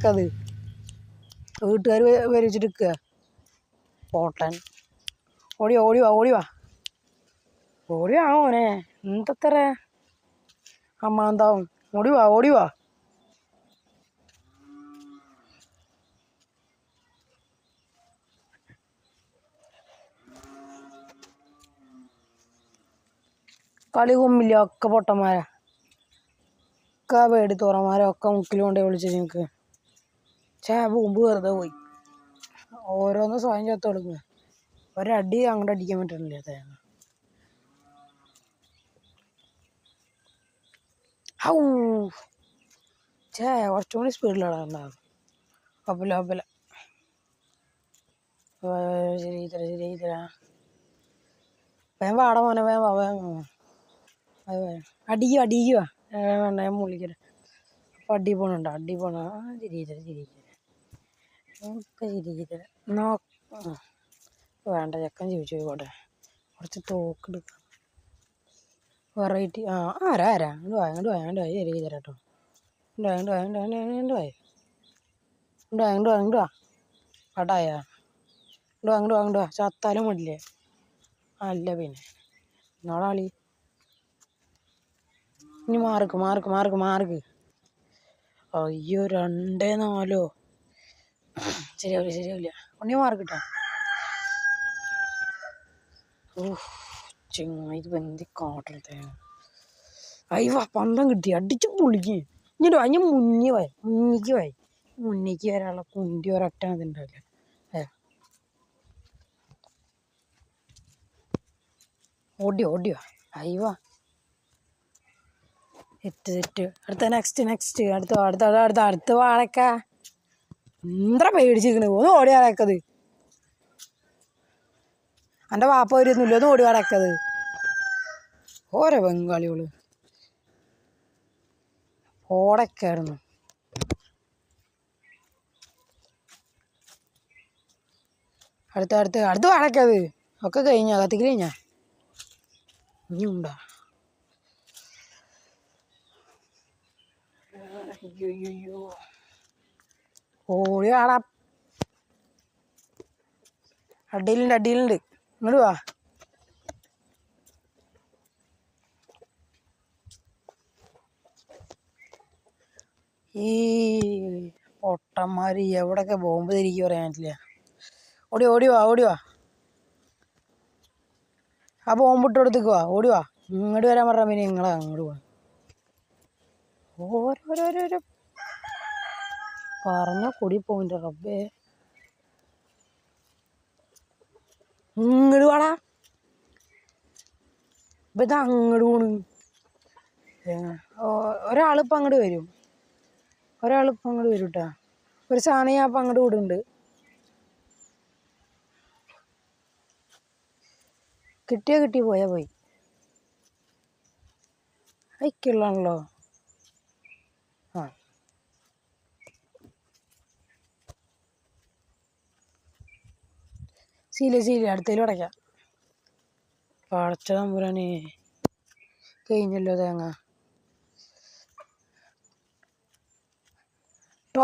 അടക്കത് വീട്ടുകാർ വരിച്ചിട്ട് നിൽക്കുക പോട്ടൻ ഓടിവാ ഓടിവാ ഓടിവാ ഓടിവാ മോനെ എന്തത്ര അമ്മാന്താവും ഓടിവാ ഓടിവാ കളി കൊമ്മില്ല ഒക്കെ പൊട്ടന്മാരാ ഒക്കെ പേടി തുറമാരൊക്കെ മുക്കിൽ കൊണ്ടേ വിളിച്ചു നിങ്ങൾക്ക് മുമ്പ് വെറുതെ പോയി ഓരോന്ന് സ്വയം ചത്ത് കൊടുക്കുക ഒരടി അങ്ങോട്ട് അടിക്കാൻ പറ്റണില്ല തേങ്ങ ഔ കുറച്ചും കൂടി സ്പീഡിലാണ് ഉണ്ടാകും കുഴപ്പമില്ല കുഴപ്പമില്ല ശരി തരാം ശരി തരാം വേഗം വാട മോനെ വേഗം വാ വേഗം അടിക്കുക അടിക്കുക വേണ്ട ഞാൻ മുള്ളിക്കല അപ്പം അടി പോണുണ്ടോ അടി പോണ ശരി തരാം ശരി തരാം ഒക്കെ ശരി തരാം വേണ്ട ചെക്കൻ ചോദിച്ചു പോയിക്കോട്ടെ കുറച്ച് തോക്കെടുക്കാം വെറൈറ്റി ആരാ ആരാ ഇങ്ങോട്ട് വാ ശരി തരാം കേട്ടോ ഇങ്ങോട്ട് വാ പടായാ അങ്ങോട്ട് വാ ചത്താലും മടില്ലേ അല്ല പിന്നെ നിങ്ങളാളി ഇനി മാർക്ക് അയ്യോ 2-4 ശരിയാവില്ല ഉണ്ണി മാർക്കിട്ടാ ചെങ്ങായി ബന്ധി കാട്ടത്തെ അയ്യോ പന്തം കിട്ടി അടിച്ച് പൊളിക്ക് ഇങ്ങോട്ട് വാ ഞാൻ മുന്നിക്ക് വരാനുള്ള കുണ്ടി ഒരൊറ്റ ഉണ്ടാവില്ല ഓടിയോ അയ്യോ തെറ്റ് അടുത്ത വാഴക്ക എത്ര പേടിച്ചിരിക്കണ് ഒന്ന് ഓടി അടക്കത് എൻ്റെ വാപ്പ വരുന്നില്ല ഒന്ന് ഓടി അടക്കത് ഓരോ ബംഗാളികള് ഓടക്കായിരുന്നു അടുത്ത് വാഴക്കത് ഒക്കെ കത്തിക്ക് കഴിഞ്ഞാ ഇനിയുണ്ടാ അയ്യോ ഓടി ആടാ അടിയിലുണ്ട് ഇങ്ങോട്ട് വാ ഈ പൊട്ടന്മാര് എവിടെയൊക്കെ ബോംബ് തിരികെ പറയാൻ പറ്റില്ല ഓടി വാ ആ ബോംബ് ഇട്ട് കൊടുത്തേക്ക് വാ ഓടി വാ ഇങ്ങോട്ട് വരാൻ പറഞ്ഞാൽ പിന്നെ നിങ്ങളാ അങ്ങോട്ട് പോവാ ഓരോരോരോ പറഞ്ഞ കൂടി പോയിൻ്റെ റബ്ബേ ഇങ്ങോട്ട് വാടാ ഇപ്പം ഇതാ അങ്ങോട്ട് പോണ് ഒരാളിപ്പം അങ്ങോട്ട് വരും കേട്ടോ ഒരു സാധനം ഞാൻ അപ്പം അങ്ങോട്ട് വിടുന്നുണ്ട് കിട്ടി പോയി അയക്കുള്ളാണല്ലോ ശീല അടുത്തേലും അടയ്ക്കാം പടച്ച തമ്പുരാനെ കഴിഞ്ഞല്ലോ തേങ്ങ